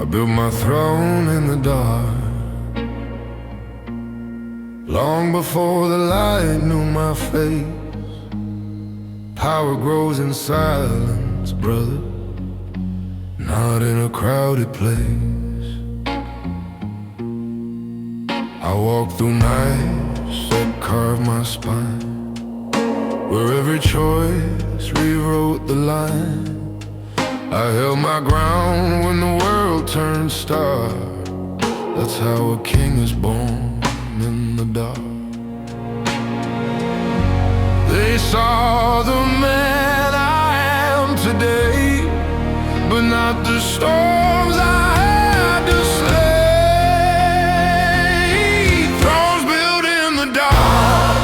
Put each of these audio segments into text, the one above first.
I built my throne in the dark, long before the light knew my face. Power grows in silence, brother, not in a crowded place. I walk through nights that carve my spine, where every choice rewrote the line. I held my ground when the world turned stark. That's how a king is born in the dark. They saw the man I am today, but not the storms I had to slay. Thrones built in the dark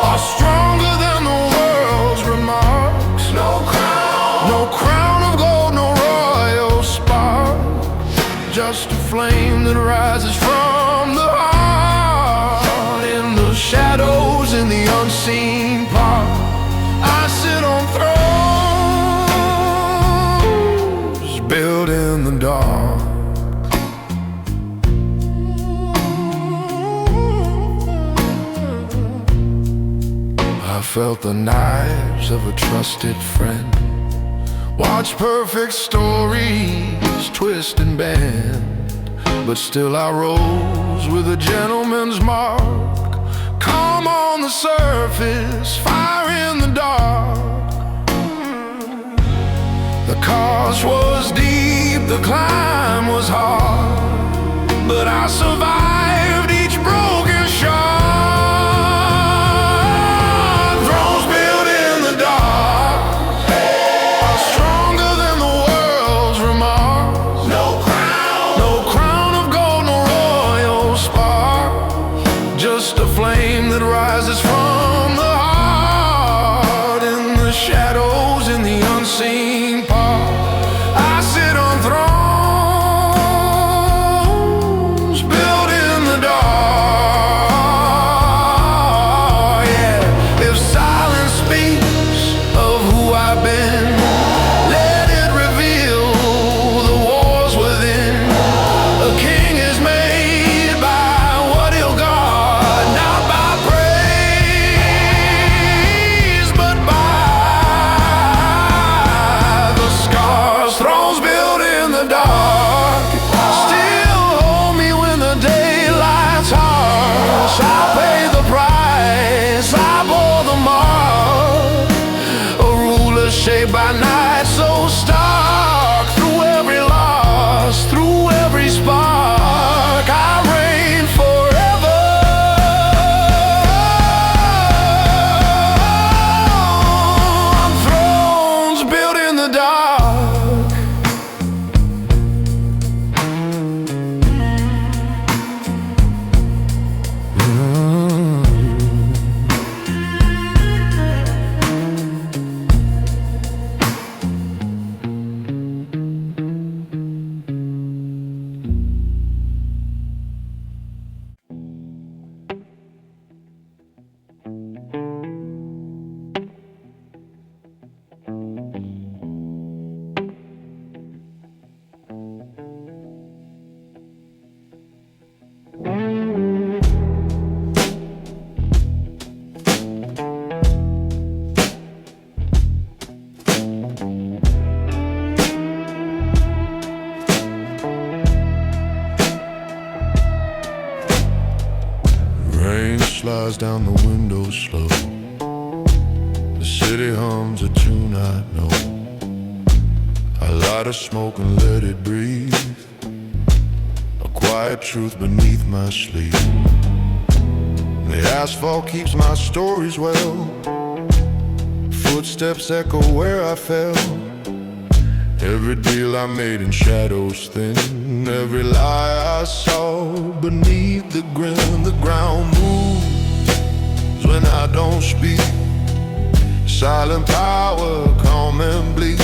are stronger than the world's remarks. No crown of gold, no royal spark, just a flame that rises from the heart. In the shadows, in the unseen part, I sit on thrones built in the dark. I felt the knives of a trusted friend, watch perfect stories twist and bend, but still I rose with a gentleman's mark. Calm on the surface, fire in the dark. The cost was deep, the climb was hard, but I survived each broken shot. Thrones built in the dark are stronger than the world's remarks. No crown of gold, no royal spark, just a flame that rises from the heart. In the shadows, in the unseen part, I sit on thrones built in the dark. Yeah, if silence speaks of who I've been, let it reveal the wars within. A king is made by what he'll guard, not by praise, but by the scars. Thrones built in the dark still hold me when the daylight's harsh. I pay the price, I bore the mark, a ruler shaped by night so stark. Through every loss, through every spark, I reign forever. On thrones built in the dark. Rain slides down the window slow, the city hums a tune I know. I light a smoke and let it breathe, a quiet truth beneath my sleeve. The asphalt keeps my stories well, footsteps echo where I fell. Every deal I made in shadows thin, every lie I saw beneath the grin. The ground moves when I don't speak, silent power, calm and bleak.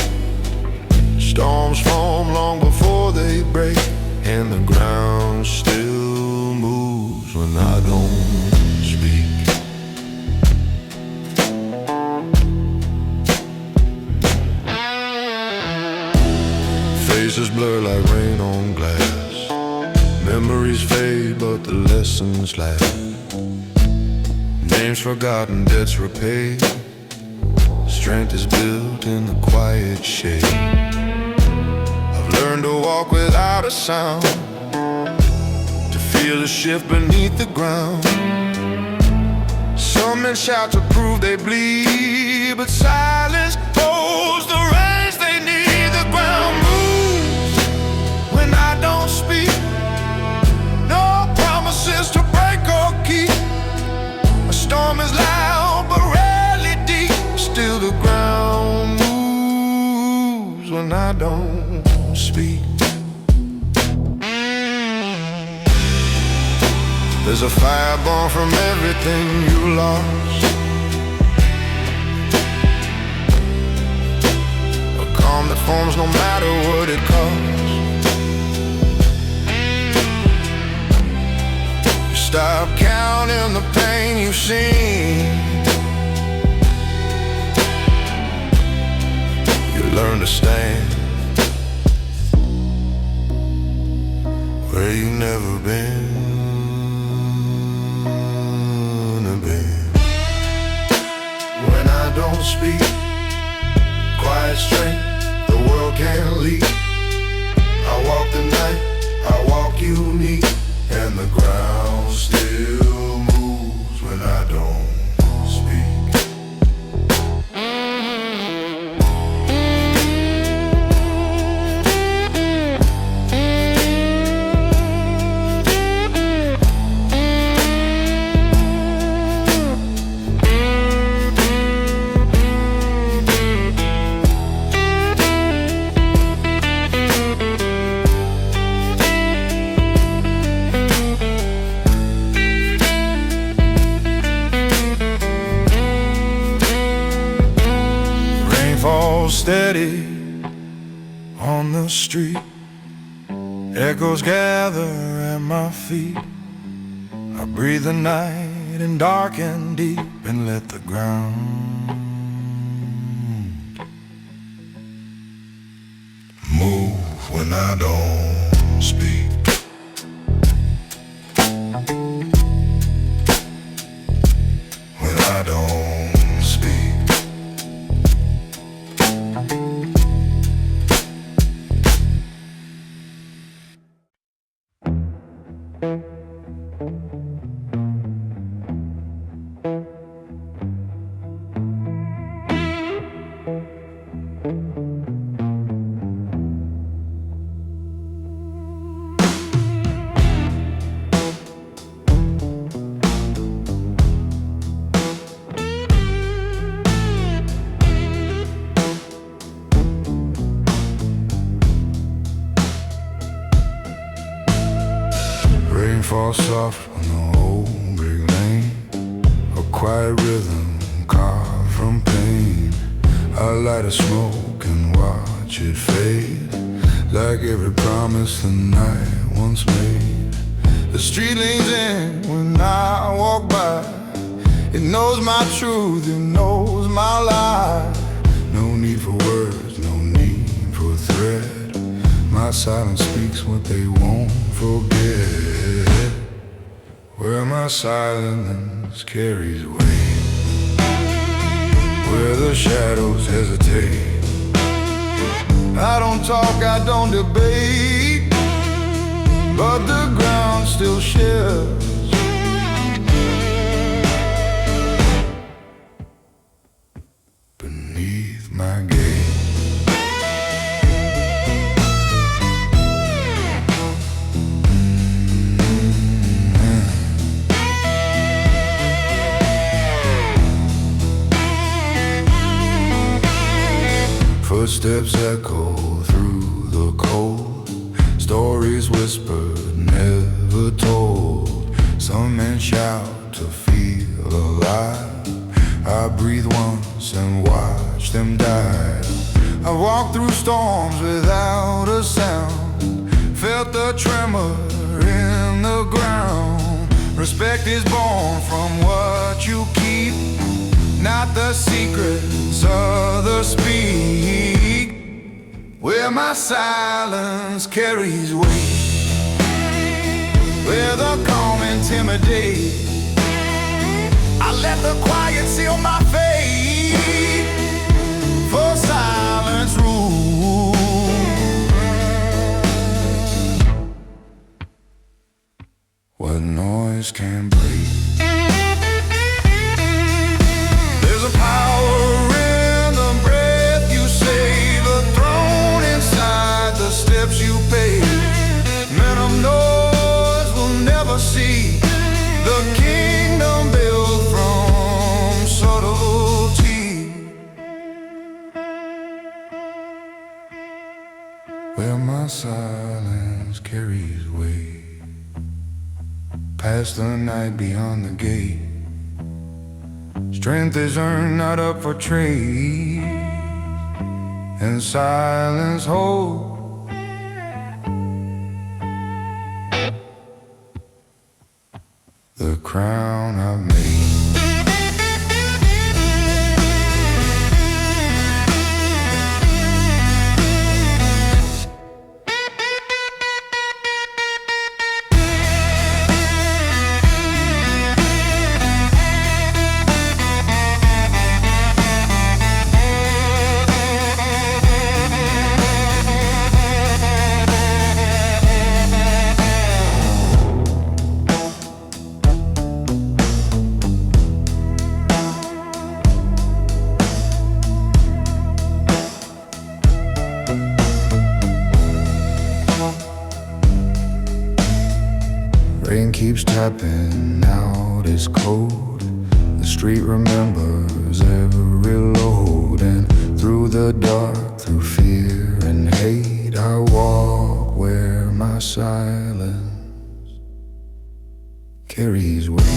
Storms form long before they break, and the ground still moves when I don't speak. Faces blur like rain on glass. Memories fade, but the lessons last. Names forgotten, debts repaid. Strength is built in the quiet shade. I've learned to walk without a sound, to feel the shift beneath the ground. Some men shout to prove they bleed, but silence holds the reins they need. The ground moves when I don't speak. No promises to break or keep. A storm is loud but rarely deep. Still the ground moves when I don't speak. There's a fire born from everything you lost, a calm that forms no matter what it costs. You stop counting the pain you've seen. You learn to stand where you've never been. When I don't speak, quiet strength the world can't lead. I walk the night, I walk unique, and the ground still moves when I don't speak. Falls steady on the street, echoes gather at my feet. I breathe the night in dark and deep, and let the ground move when I don't speak. When I don't speak. Rain falls soft on the old brick lane, a quiet rhythm carved from pain. I light a smoke and watch it fade, like every promise the night once made. The street leans in when I walk by. It knows my truth, it knows my lie. No need for words, no need for a thread. My silence speaks what they won't forget. Where my silence carries weight, where the shadows hesitate. I don't talk, I don't debate, but the ground still shifts beneath my gaze. Footsteps echo through the cold, stories whispered, never told. Some men shout to feel alive. I breathe once and watch them die. I walk through storms without a sound, felt the tremor in the ground. Respect is born from what you keep, not the secrets others speak. where my silence carries weight, where the calm intimidate. I let the quiet seal my fate, for silence rules what noise can break. There's a power in the breath you save, a throne inside the steps you pave. Men of noise will never see the kingdom built from subtlety, where my silence carries weight, past the night beyond the gate. Strength is earned, not up for trade, and silence holds the crown I've made. Rain keeps tapping out its code. The street remembers every load. And through the dark, through fear and hate, I walk where my silence carries weight.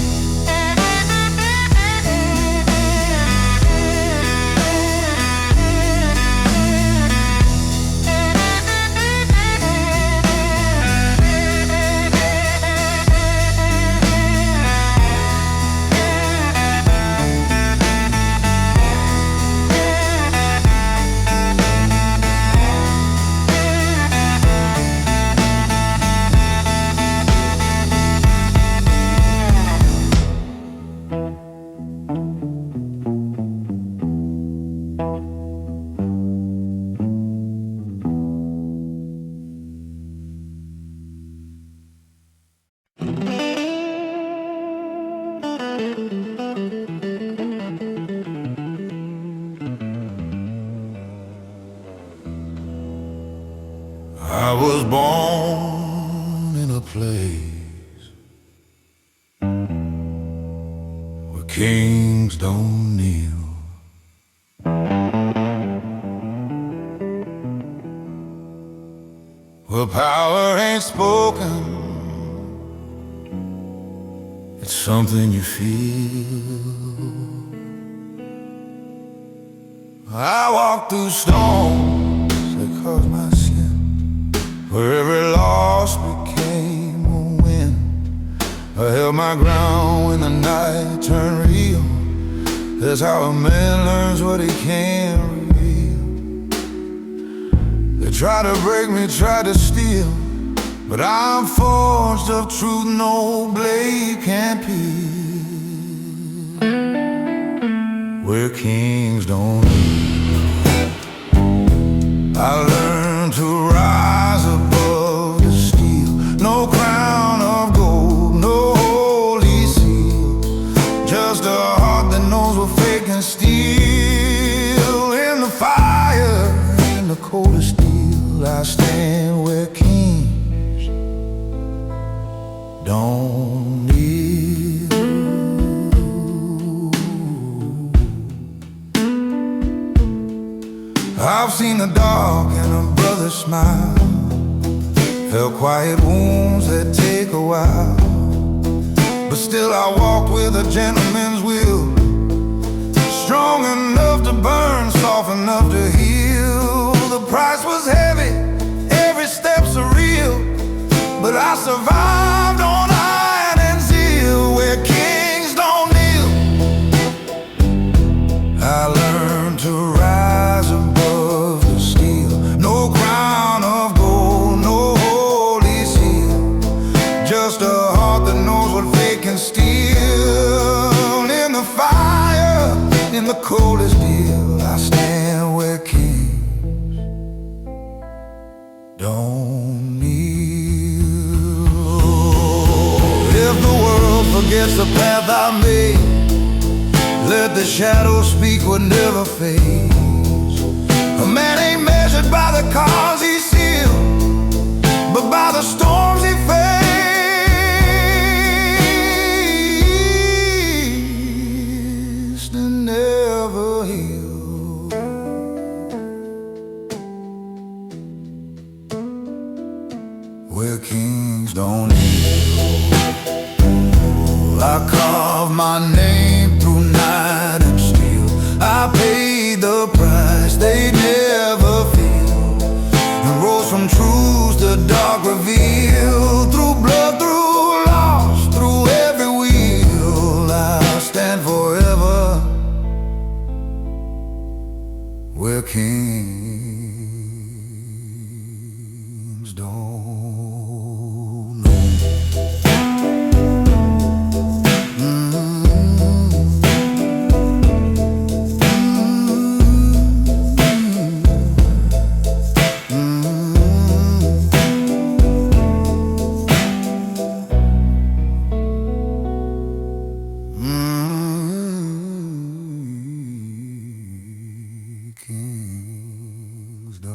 I was born in a place where kings don't kneel, where power ain't spoken, it's something you feel. I walked through storms that caused my sin, where every loss became a win. I held my ground when the night turned real. That's how a man learns what he can't reveal. They tried to break me, tried to steal, but I'm forged of truth no blade can pierce, where kings don't kneel. I learned to rise above the steel. No crown of gold, no holy seal, just a heart that knows what fake and steal. In the fire, in the cold of steel, I stand where kings don't kneel. I've seen the dark in a brother's smile, felt quiet wounds that take a while, but still I walked with a gentleman's will, strong enough to burn, soft enough to heal. The price was heavy, every step surreal, but I survived on iron and zeal, where kings don't kneel. I learned to rise above the steel. No don't kneel. If the world forgets the path I made, let the shadows speak what never fades. A man ain't measured by the cars he sealed, but by the storms he faced and never healed. Where kings don't kneel, I carve my name through night and steel. I paid the price they never feel, and rose from truths the dark reveal. Through blood, through loss, through every wheel, I'll stand forever where kings don't. Kings don't.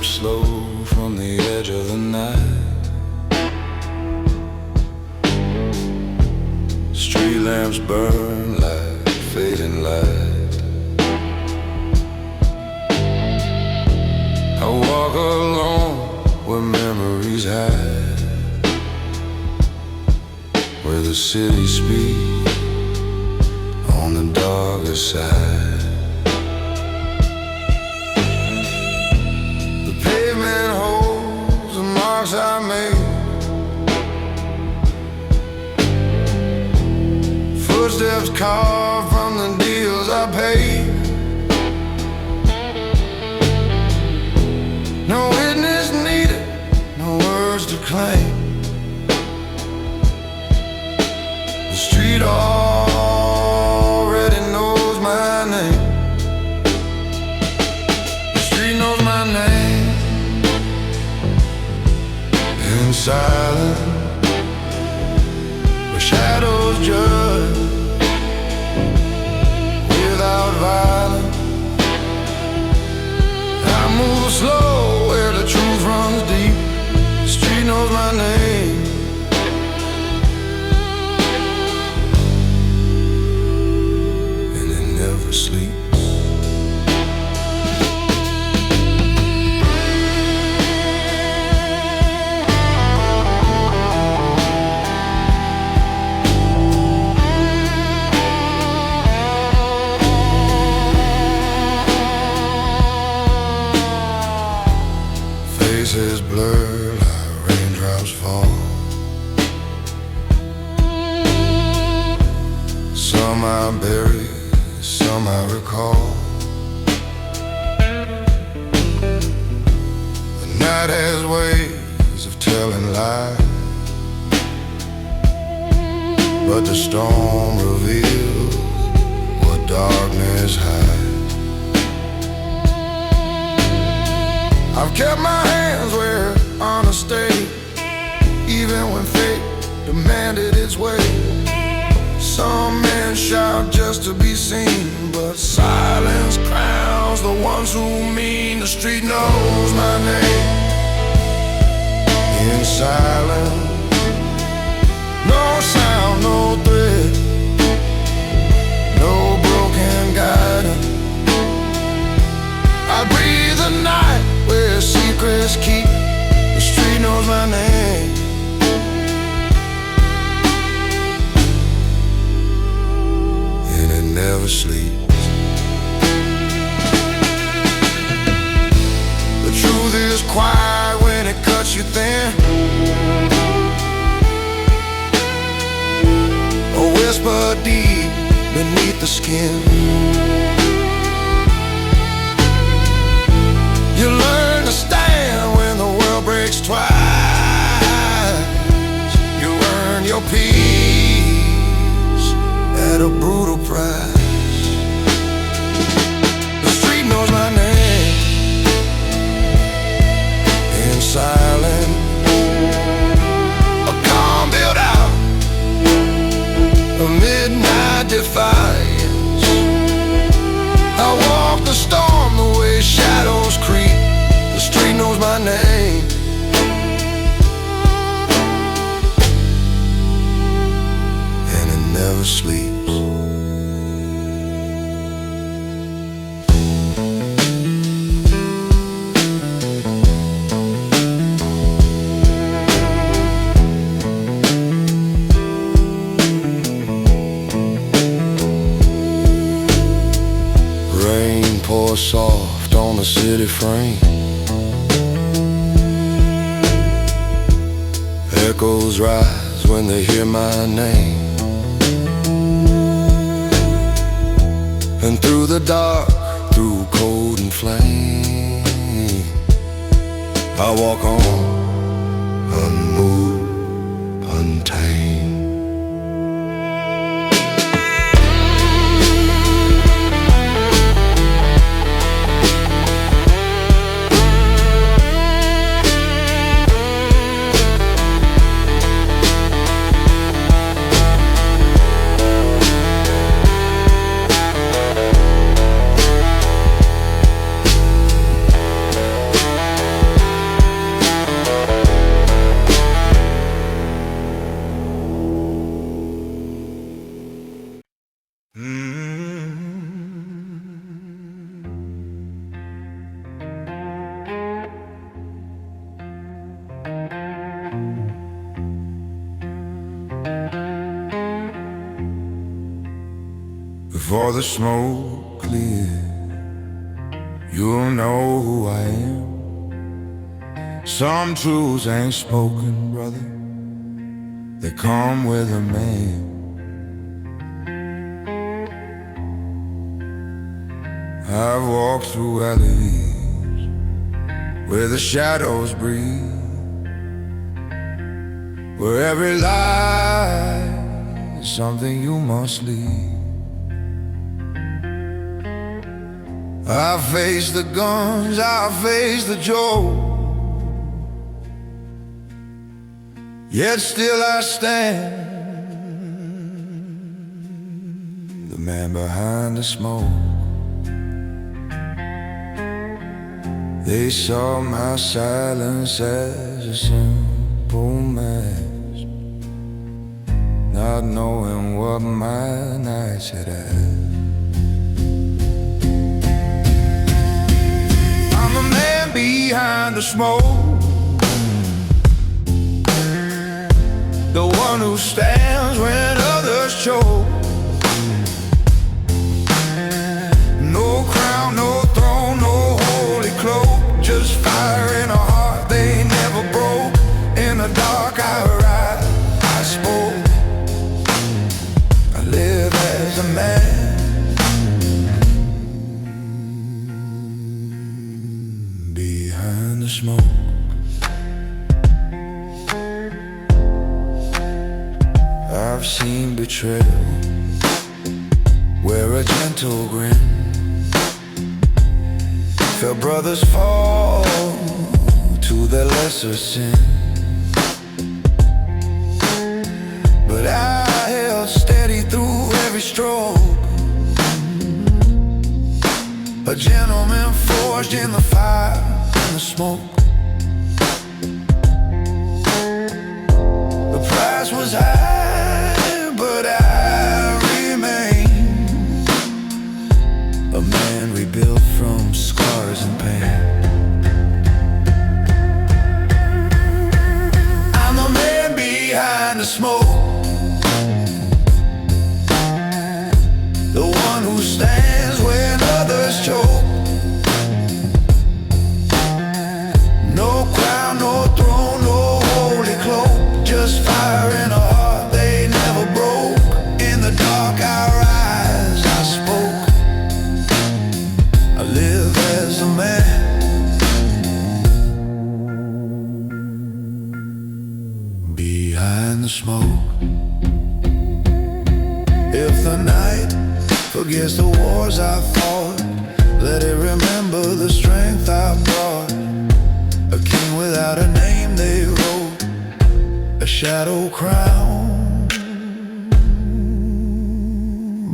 Slow from the edge of the night, street lamps burn like fading light. I walk alone where memories hide, where the city speaks on the darker side. I made footsteps carved from the deals I paid. No witness needed, no words to claim. The street already knows my name. The street knows my name. In silence, where shadows judge without violence, I move slow where the truth runs deep. The street knows my name. And it never sleeps. Faces blur like raindrops fall. Some I bury, some I recall. The night has ways of telling lies, but the storm reveals what darkness hides. I've kept my hands where honor stayed, even when fate demanded its way. Some men shout just to be seen, but silence crowns the ones who mean. The street knows my name. In silence, no sound, no thread, no broken guidance. I breathe the night where secrets keep. The street knows my name. sleeps. The truth is quiet when it cuts you thin. A whisper deep beneath the skin. You learn to stand when the world breaks twice. You earn your peace at a brutal price. The street knows my name in silence. A calm built out a midnight defiance. I walk the storm the way shadows creep. The street knows my name. And it never sleeps. Rain pours soft on the city frame. Echoes rise when they hear my name. And through the dark, through cold and flame, I walk on, unmoved, untamed. Before the smoke clears, you'll know who I am. Some truths ain't spoken, brother, they come with a man. I've walked through alleys where the shadows breathe, where every lie is something you must leave. I face the guns, I face the joke, yet still I stand, the man behind the smoke. They saw my silence as a simple mask, not knowing what my nights had had. I'm the man behind the smoke, the one who stands when others choke. No crown, no throne, no holy cloak, just fire in a heart they never broke. In the dark I ride, I spoke, I live as a man behind the smoke. I've seen betrayal, wear a gentle grin, felt brothers fall to their lesser sin. But I held steady through every stroke, a gentleman forged in the fire and the smoke. The price was high, but I remained a man rebuilt from scars and pain. I'm the man behind the smoke, the one who I rise, I spoke, I live as a man. Behind the smoke, if the night forgets the wars I fought, let it remember the strength I brought. A king without a name they wrote, a shadow crown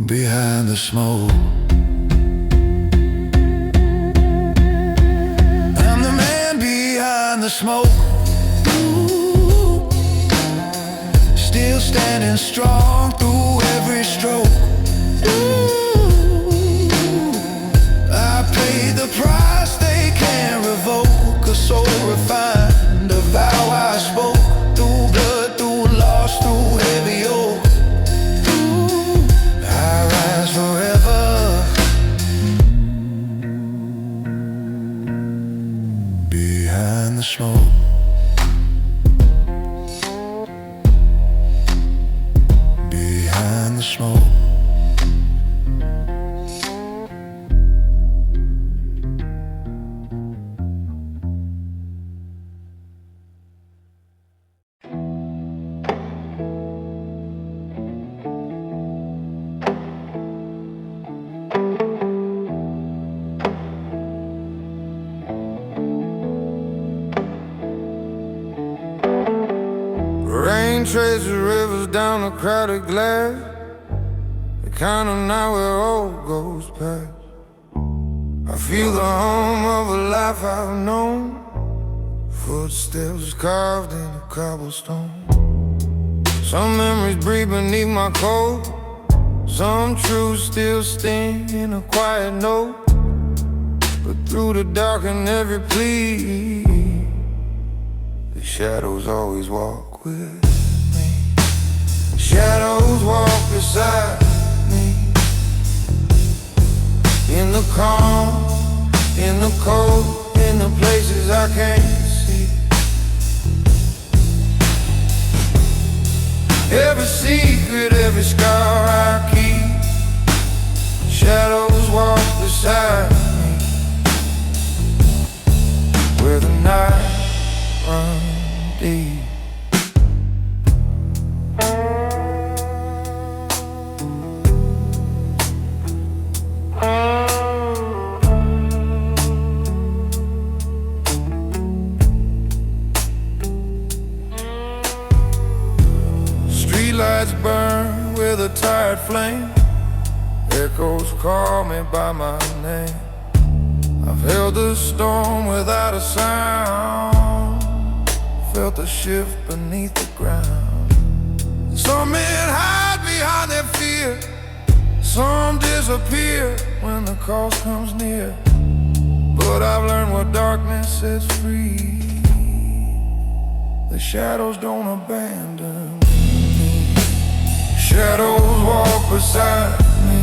behind the smoke. I'm the man behind the smoke, still standing strong through every stroke. I paid the price they can't revoke, a soul refined, a vow I spoke, through blood, through loss, through heavy oak. I rise forever, behind the smoke. Behind the smoke. Rain traces rivers down a crowded glass, the kind of night where all goes past. I feel the hum of a life I've known, footsteps carved into cobblestone. Some memories breathe beneath my coat, some truths still sting in a quiet note. But through the dark and every plea, the shadows always walk with me. Shadows walk beside me, in the calm, in the cold, in the places I can't see. Every secret, every scar I keep, shadows walk beside me, where the night runs deep. Streetlights burn with a tired flame, echoes call me by my name. I've held the storm without a sound, felt the shift beneath the ground. Some men hide behind their fear, some disappear when the cost comes near. But I've learned what darkness sets free. The shadows don't abandon me. Shadows walk beside me,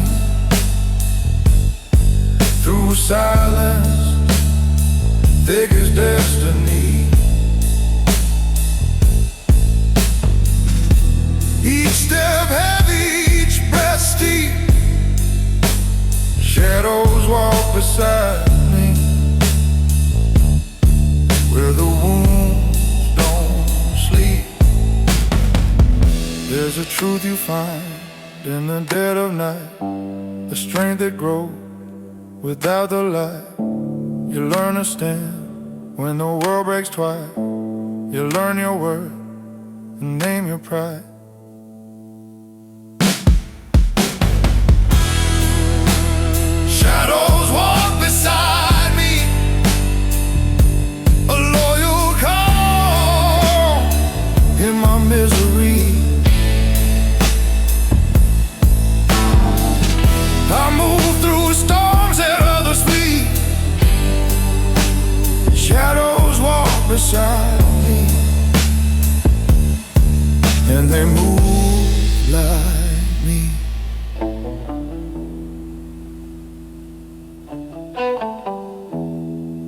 through silence, thick as destiny. Each step heavy, each breath steep, shadows walk beside me, where the wounds don't sleep. There's a truth you find in the dead of night, the strength that grows without the light. You learn to stand when the world breaks twice. You learn your worth and name your pride. Shadows walk beside me, a loyal call in my misery. I move through storms that others flee. Shadows walk beside me, and they move like me.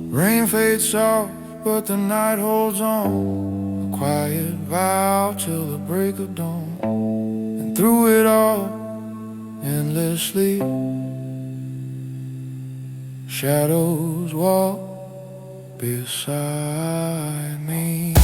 Rain fades soft, but the night holds on, a quiet vow till the break of dawn. And through it all, asleep. Shadows walk beside me.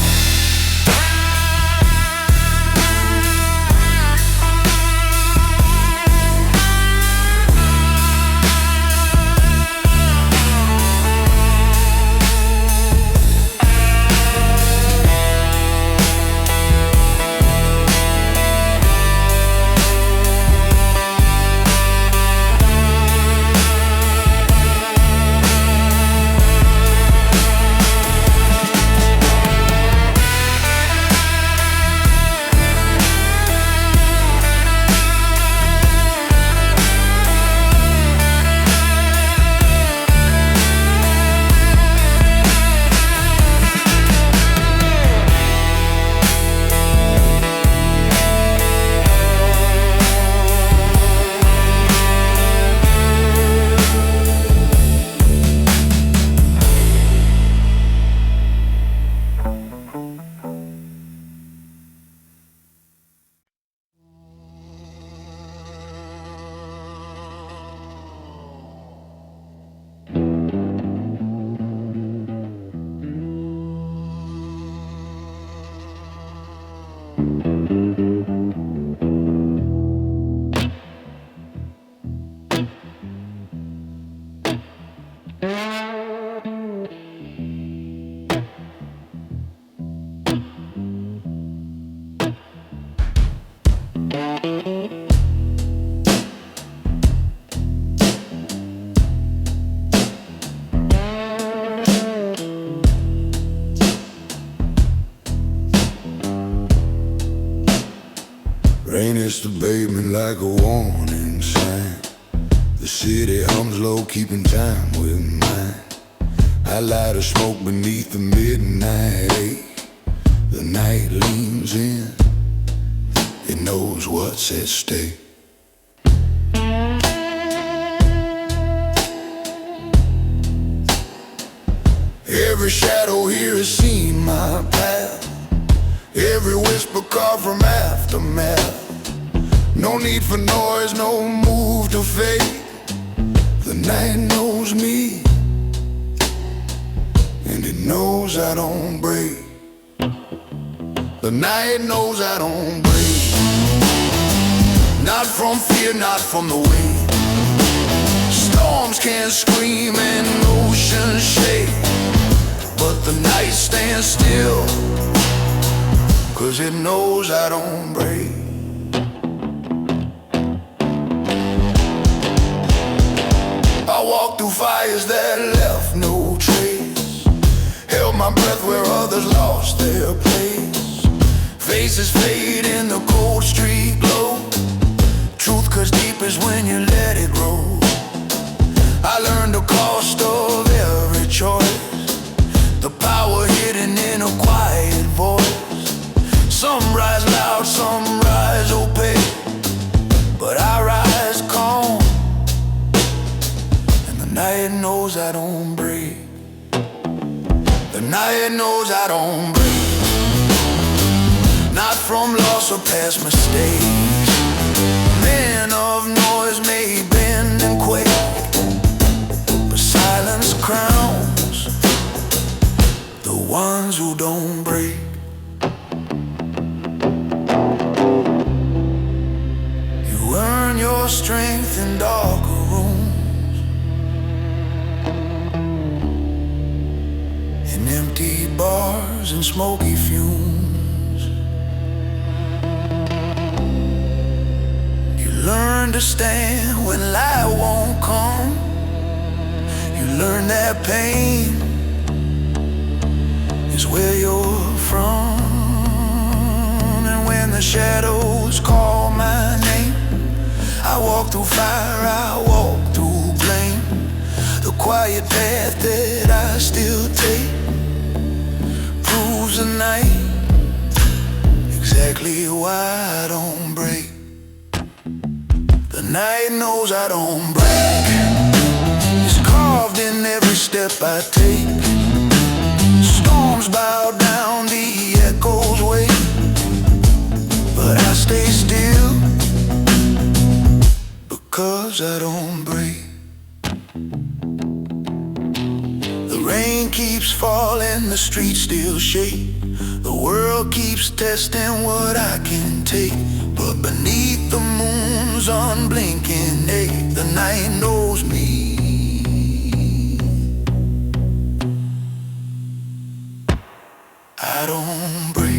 Rain hits the pavement like a warning sign. The city hums low, keeping time with mine. I light a smoke beneath the midnight ache. The night leans in, it knows what's at stake. Every shadow here has seen my path. Every whisper carved from aftermath. No need for noise, no move to fade. The night knows me, and it knows I don't break. The night knows I don't break. Not from fear, not from the wind. Storms can scream and oceans shake, but the night stands still, 'cause it knows I don't break. I walked through fires that left no trace, held my breath where others lost their place. Faces fade in the cold street glow. Truth cuts deepest when you let it roll. I learned the cost of every choice, the power hidden in a quiet voice. Some rise loud, some rise opaque, but I rise calm, and the night knows I don't break. The night knows I don't break. Not from loss or past mistakes. Men of noise may bend and quake, but silence crowns the ones who don't break. You earn your strength in darker rooms, in empty bars and smoky fumes. You learn to stand when light won't come. You learn that pain is where you're from. And when the shadows call my name, I walk through fire, I walk through blame. The quiet path that I still take proves the night exactly why I don't break. The night knows I don't break. It's carved in every step I take. Storms bow down, the echoes wait, but I stay still, 'cause I don't break. The rain keeps falling, the streets still shake. The world keeps testing what I can take. But beneath the moon's unblinking eye, the night knows me. I don't break.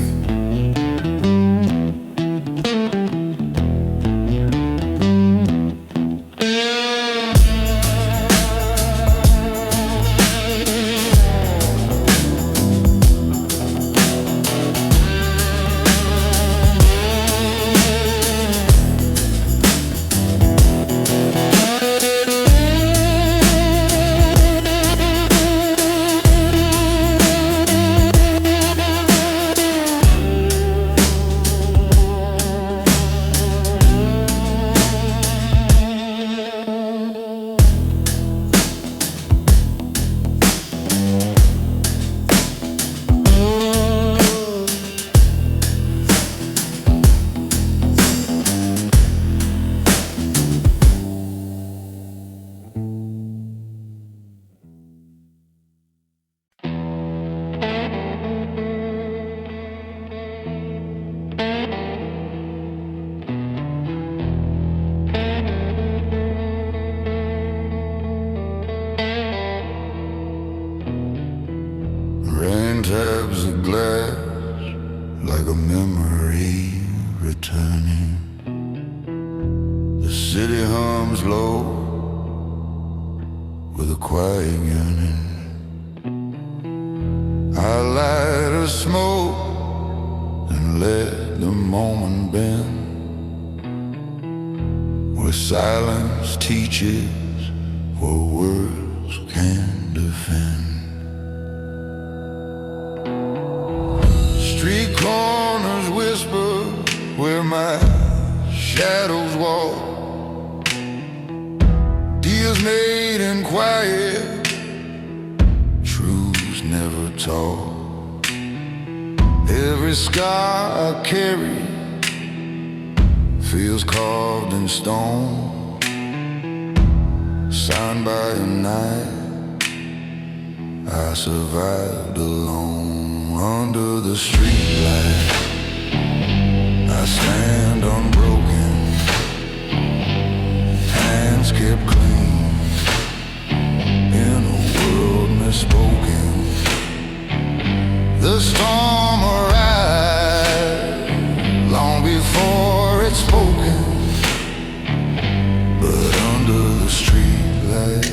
Rain taps the glass like a memory returning. The city hums low with a quiet yearning. I light a smoke and let the moment bend, where silence teaches what words can't defend. Street corners whisper where my shadows walk. Deals made in quiet, truths never taught. Every scar I carry feels carved in stone, signed by a night I survived alone. Under the streetlight I stand unbroken, hands kept clean in a world misspoken. The storm arrived long before it's spoken, but under the streetlight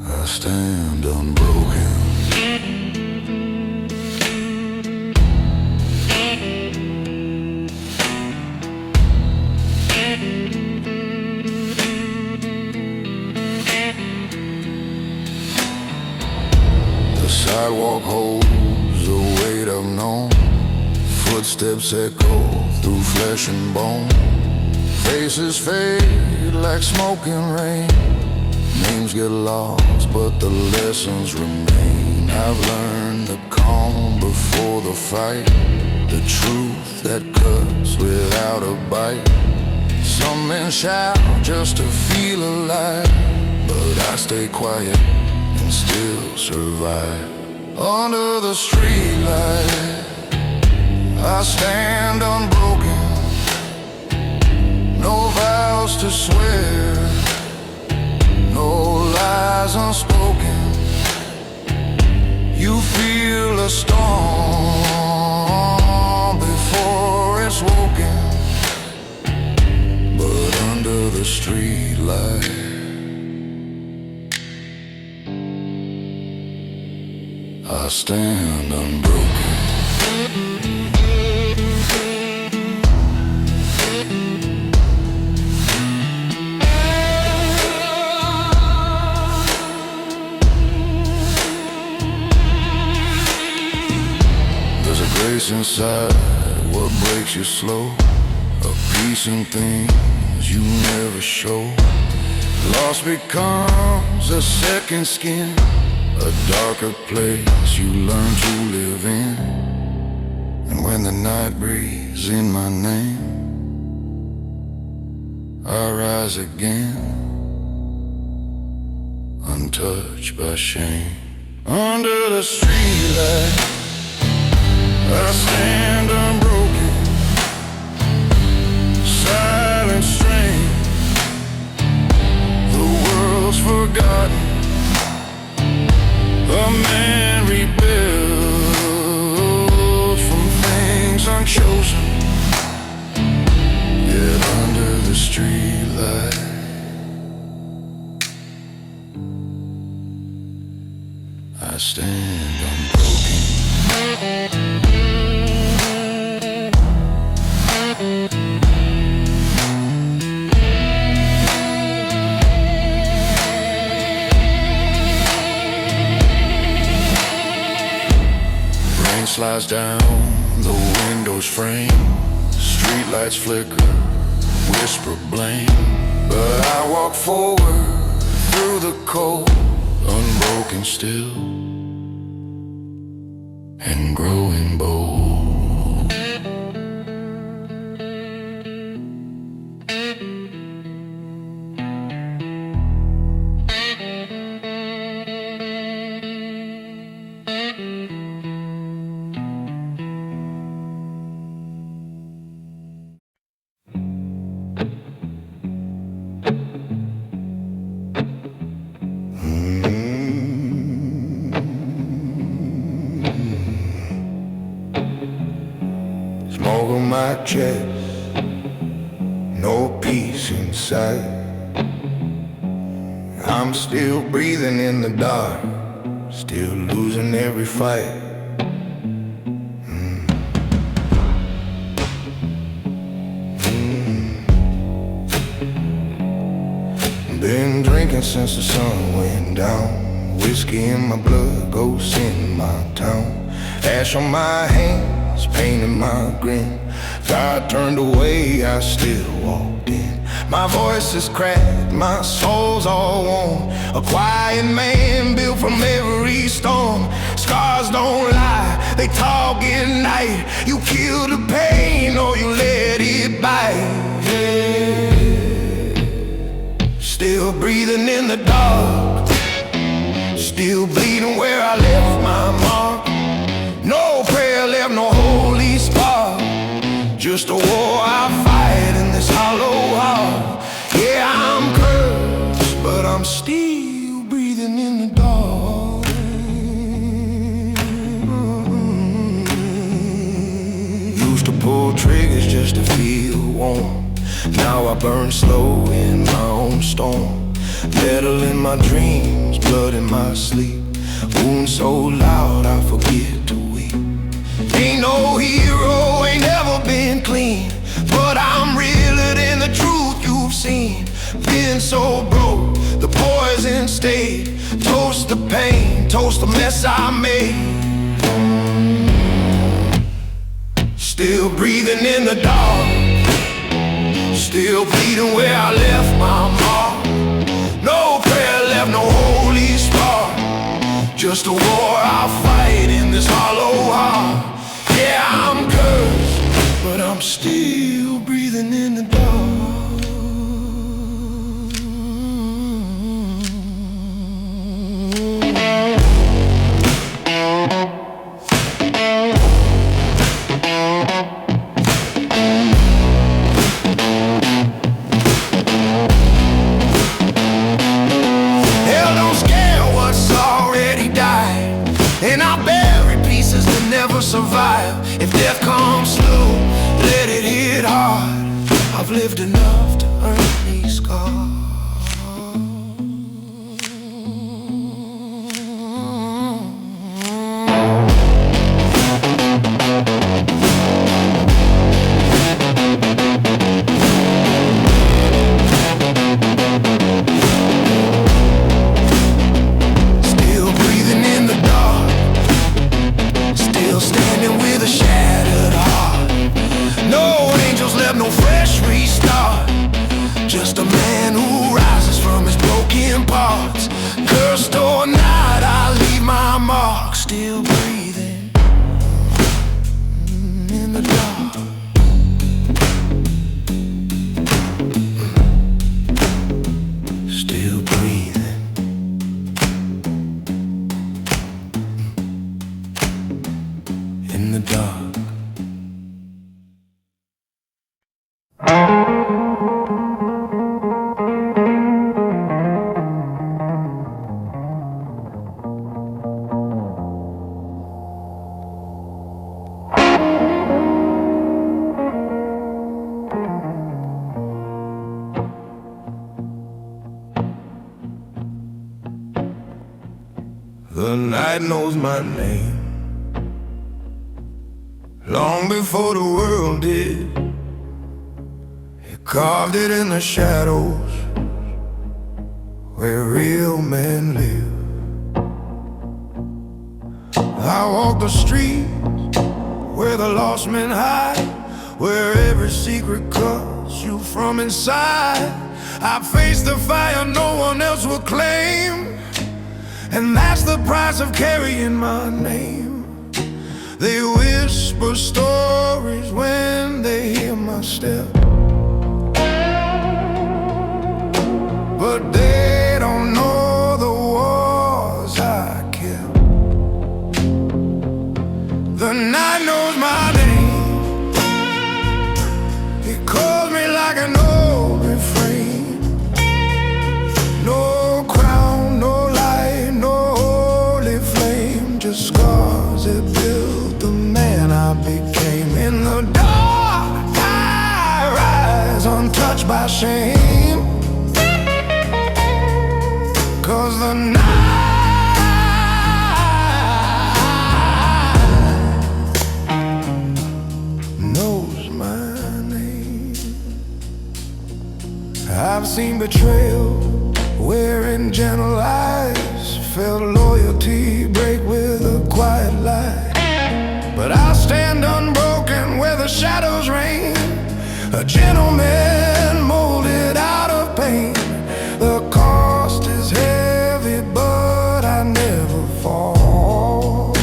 I stand unbroken. The sidewalk holds the weight I've known. Footsteps echo through flesh and bone. Faces fade like smoke and rain. Names get lost, but the lessons remain. I've learned the calm before the fight, the truth that cuts without a bite. Some men shout just to feel alive, but I stay quiet and still survive. Under the streetlight I stand unbroken. No vows to swear, no lies unspoken. You feel a storm before it's woken, but under the streetlight I stand unbroken. Grace inside what breaks you slow, a peace in things you never show. Loss becomes a second skin, a darker place you learn to live in. And when the night breathes is in my name. I rise again, untouched by shame. Under the streetlight, I stand unbroken, silent strain. The world's forgotten, a man rebuilt from things unchosen. Yet under the streetlight, I stand unbroken. Rain slides down the window's frame, streetlights flicker, whisper blame. But I walk forward through the cold, unbroken still and growing bold. Smoke on my chest, no peace inside. I'm still breathing in the dark, still losing every fight. Been drinking since the sun went down, whiskey in my blood, ghosts in my town. Ash on my hands, pain in my grin. God turned away, I still walked in. My voice is cracked, my soul's all worn. A quiet man built from every storm. Scars don't lie, they talk at night. You kill the pain or you let it bite. Still breathing in the dark, still bleeding where I left my mark. No prayer left, no holy spark, just a war I fight in this hollow heart. Yeah, I'm cursed, but I'm still breathing in the dark. Used to pull triggers just to feel warm. Now I burn slow in my own storm. Metal in my dreams, blood in my sleep. Wounds so loud I forget to weep. Ain't no hero, ain't never been clean, but I'm realer than the truth you've seen. Been so broke, the poison stayed. Toast the pain, toast the mess I made. Still breathing in the dark, still bleeding where I left my mark. No prayer left, no holy spark, just a war I fight in this hollow heart. Yeah, I'm cursed, but I'm still breathing in the dark. And I bury pieces that never survive. If death comes slow, let it hit hard. I've lived enough to earn these scars. No fresh restart, just a man who rises from his broken parts. Cursed or not, I leave my mark. Still breathing in the dark. night knows my name. Long before the world did, He carved it in the shadows where real men live. I walk the streets where the lost men hide, where every secret calls you from inside. I face the fire no one else will claim, and that's the price of carrying my name. They whisper stories when they hear my step, but they don't know the wars I kept. The night knows my name. It calls me like an old refrain. No crown, no light, no holy flame, just scars that built the man I became. In the dark I rise, untouched by shame, 'cause the night knows my name. I've seen betrayal wearing gentle eyes, felt loyalty break with a quiet lie. But I'll stand unbroken where the shadows reign, a gentleman molded out of pain. The cost is heavy, but I never fall.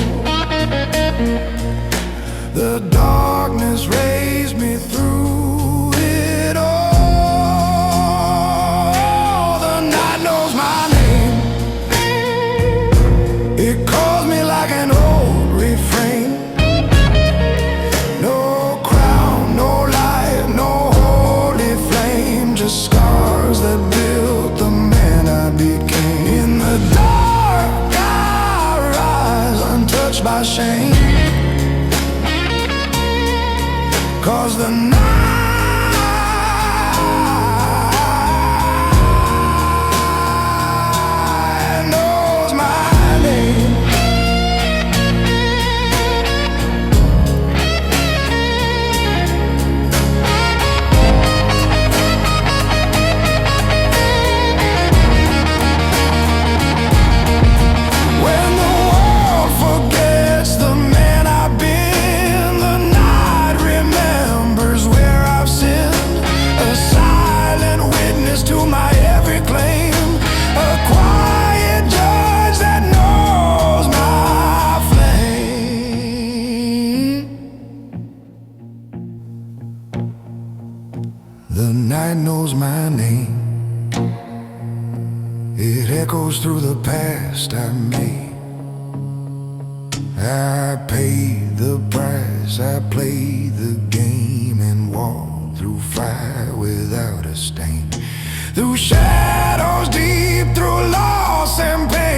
The darkness raised me through it all. The night knows my name. It calls me like an old refrain. No crown, no light, no holy flame, just scars that built the man I became. In the dark I rise, untouched by shame, 'cause the night knows my name. When the world forgets the man I've been, the night remembers where I've sinned. A silent witness to my every claim, a quiet judge that knows my flame. The night knows my name. It echoes through the past I made. I paid the price, I played the game, and walked through fire without a stain. Through shadows deep, through loss and pain.